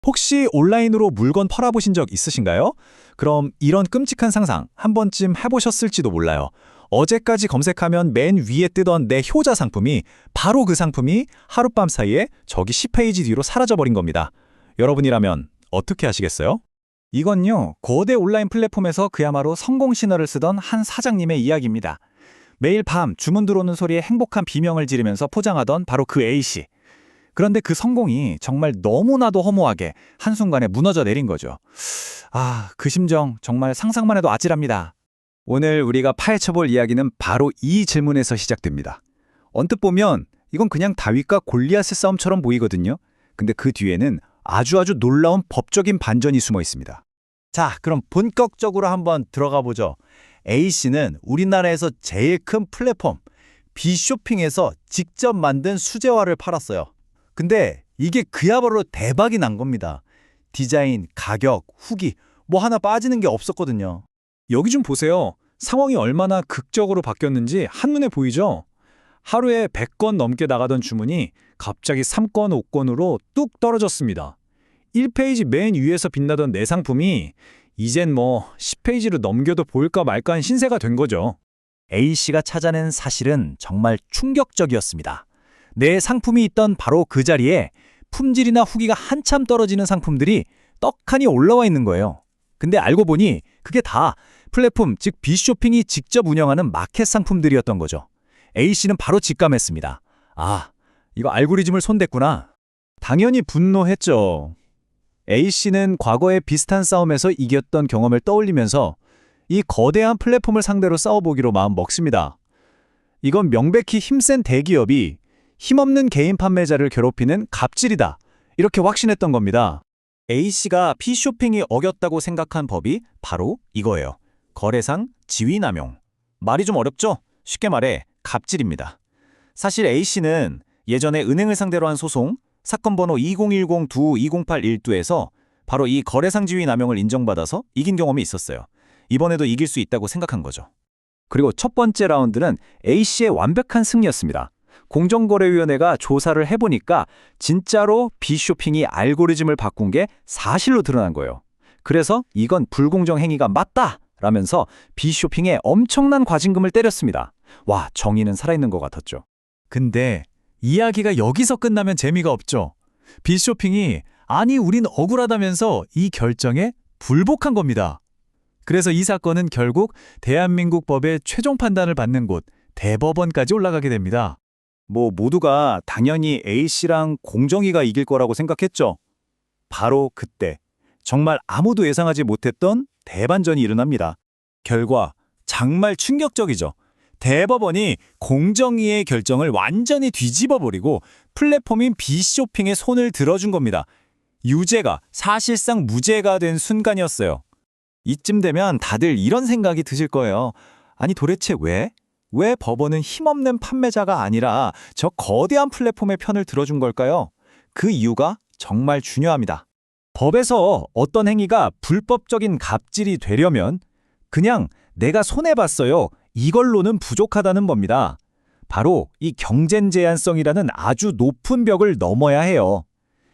혹시 온라인으로 물건 팔아보신 적 있으신가요? 그럼 이런 끔찍한 상상 한 번쯤 해보셨을지도 몰라요. 어제까지 검색하면 맨 위에 뜨던 내 효자 상품이 바로 그 상품이 하룻밤 사이에 저기 10페이지 뒤로 사라져버린 겁니다. 여러분이라면 어떻게 하시겠어요? 이건요, 거대 온라인 플랫폼에서 그야말로 성공 신화를 쓰던 한 사장님의 이야기입니다. 매일 밤 주문 들어오는 소리에 행복한 비명을 지르면서 포장하던 바로 그 A씨. 그런데 그 성공이 정말 너무나도 허무하게 한순간에 무너져 내린 거죠. 그 심정 정말 상상만 해도 아찔합니다. 오늘 우리가 파헤쳐볼 이야기는 바로 이 질문에서 시작됩니다. 언뜻 보면 이건 그냥 다윗과 골리앗의 싸움처럼 보이거든요. 근데 그 뒤에는 아주 놀라운 법적인 반전이 숨어 있습니다. 자, 그럼 본격적으로 한번 들어가 보죠. A씨는 우리나라에서 제일 큰 플랫폼 비쇼핑에서 직접 만든 수제화를 팔았어요. 근데 이게 그야말로 대박이 난 겁니다. 디자인, 가격, 후기 뭐 하나 빠지는 게 없었거든요. 여기 좀 보세요. 상황이 얼마나 극적으로 바뀌었는지 한눈에 보이죠? 하루에 100건 넘게 나가던 주문이 갑자기 3건, 5건으로 뚝 떨어졌습니다. 1페이지 맨 위에서 빛나던 내 상품이 이젠 10페이지로 넘겨도 볼까 말까한 신세가 된 거죠. A씨가 찾아낸 사실은 정말 충격적이었습니다. 내 상품이 있던 바로 그 자리에 품질이나 후기가 한참 떨어지는 상품들이 떡하니 올라와 있는 거예요. 근데 알고 보니 그게 다 플랫폼, 즉 비쇼핑이 직접 운영하는 마켓 상품들이었던 거죠. A씨는 바로 직감했습니다. 이거 알고리즘을 손댔구나. 당연히 분노했죠. A씨는 과거에 비슷한 싸움에서 이겼던 경험을 떠올리면서 이 거대한 플랫폼을 상대로 싸워보기로 마음 먹습니다. 이건 명백히 힘센 대기업이 힘없는 개인 판매자를 괴롭히는 갑질이다. 이렇게 확신했던 겁니다. A씨가 P쇼핑이 어겼다고 생각한 법이 바로 이거예요. 거래상 지위 남용. 말이 좀 어렵죠? 쉽게 말해 갑질입니다. 사실 A씨는 예전에 은행을 상대로 한 소송 사건 번호 2010-2-2081두에서 바로 이 거래상 지위 남용을 인정받아서 이긴 경험이 있었어요. 이번에도 이길 수 있다고 생각한 거죠. 그리고 첫 번째 라운드는 A씨의 완벽한 승리였습니다. 공정거래위원회가 조사를 해보니까 진짜로 B쇼핑이 알고리즘을 바꾼 게 사실로 드러난 거예요. 그래서 이건 불공정 행위가 맞다! 라면서 B쇼핑에 엄청난 과징금을 때렸습니다. 와, 정의는 살아있는 것 같았죠. 근데 이야기가 여기서 끝나면 재미가 없죠. B쇼핑이 우린 억울하다면서 이 결정에 불복한 겁니다. 그래서 이 사건은 결국 대한민국 법의 최종 판단을 받는 곳 대법원까지 올라가게 됩니다. 모두가 당연히 A씨랑 공정위가 이길 거라고 생각했죠. 바로 그때 정말 아무도 예상하지 못했던 대반전이 일어납니다. 결과 정말 충격적이죠. 대법원이 공정위의 결정을 완전히 뒤집어버리고 플랫폼인 B쇼핑의 손을 들어준 겁니다. 유죄가 사실상 무죄가 된 순간이었어요. 이쯤 되면 다들 이런 생각이 드실 거예요. 아니 도대체 왜? 왜 법원은 힘없는 판매자가 아니라 저 거대한 플랫폼의 편을 들어준 걸까요? 그 이유가 정말 중요합니다. 법에서 어떤 행위가 불법적인 갑질이 되려면 그냥 내가 손해봤어요. 이걸로는 부족하다는 겁니다. 바로 이 경쟁 제한성이라는 아주 높은 벽을 넘어야 해요.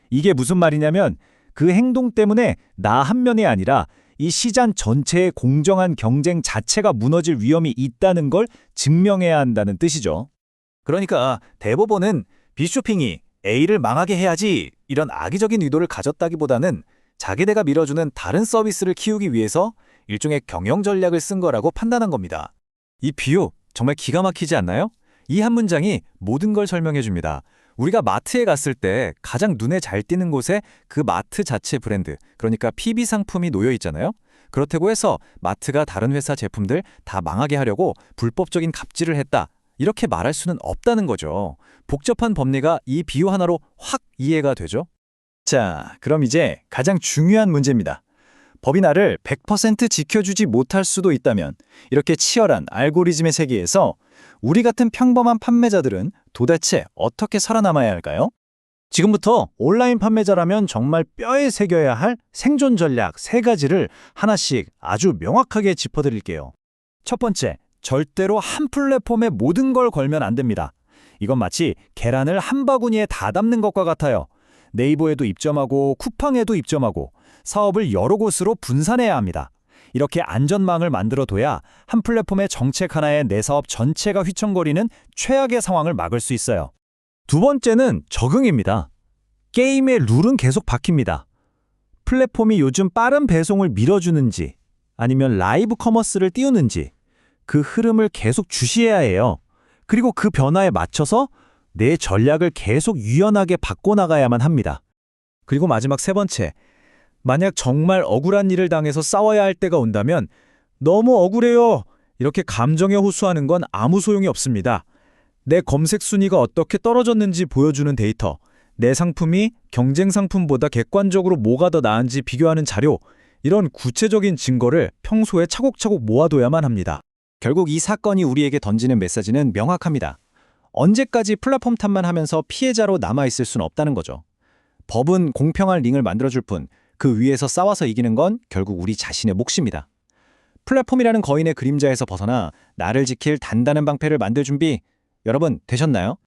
이게 무슨 말이냐면 그 행동 때문에 나 한 면이 아니라 이 시장 전체의 공정한 경쟁 자체가 무너질 위험이 있다는 걸 증명해야 한다는 뜻이죠. 그러니까 대법원은 B쇼핑이 A를 망하게 해야지 이런 악의적인 의도를 가졌다기보다는 자기네가 밀어주는 다른 서비스를 키우기 위해서 일종의 경영 전략을 쓴 거라고 판단한 겁니다. 이 비유 정말 기가 막히지 않나요? 이 한 문장이 모든 걸 설명해 줍니다. 우리가 마트에 갔을 때 가장 눈에 잘 띄는 곳에 그 마트 자체 브랜드, 그러니까 PB 상품이 놓여 있잖아요. 그렇다고 해서 마트가 다른 회사 제품들 다 망하게 하려고 불법적인 갑질을 했다. 이렇게 말할 수는 없다는 거죠. 복잡한 법리가 이 비유 하나로 확 이해가 되죠? 자, 그럼 이제 가장 중요한 문제입니다. 법이 나를 100% 지켜주지 못할 수도 있다면 이렇게 치열한 알고리즘의 세계에서 우리 같은 평범한 판매자들은 도대체 어떻게 살아남아야 할까요? 지금부터 온라인 판매자라면 정말 뼈에 새겨야 할 생존 전략 3가지를 하나씩 아주 명확하게 짚어드릴게요. 첫 번째, 절대로 한 플랫폼에 모든 걸 걸면 안 됩니다. 이건 마치 계란을 한 바구니에 다 담는 것과 같아요. 네이버에도 입점하고 쿠팡에도 입점하고 사업을 여러 곳으로 분산해야 합니다. 이렇게 안전망을 만들어둬야 한 플랫폼의 정책 하나에 내 사업 전체가 휘청거리는 최악의 상황을 막을 수 있어요. 두 번째는 적응입니다. 게임의 룰은 계속 바뀝니다. 플랫폼이 요즘 빠른 배송을 밀어주는지 아니면 라이브 커머스를 띄우는지 그 흐름을 계속 주시해야 해요. 그리고 그 변화에 맞춰서 내 전략을 계속 유연하게 바꿔나가야만 합니다. 그리고 마지막 세 번째, 만약 정말 억울한 일을 당해서 싸워야 할 때가 온다면 너무 억울해요. 이렇게 감정에 호소하는 건 아무 소용이 없습니다. 내 검색 순위가 어떻게 떨어졌는지 보여주는 데이터, 내 상품이 경쟁 상품보다 객관적으로 뭐가 더 나은지 비교하는 자료, 이런 구체적인 증거를 평소에 차곡차곡 모아둬야만 합니다. 결국 이 사건이 우리에게 던지는 메시지는 명확합니다. 언제까지 플랫폼 탓만 하면서 피해자로 남아있을 수는 없다는 거죠. 법은 공평한 링을 만들어줄 뿐 그 위에서 싸워서 이기는 건 결국 우리 자신의 몫입니다. 플랫폼이라는 거인의 그림자에서 벗어나 나를 지킬 단단한 방패를 만들 준비 여러분 되셨나요?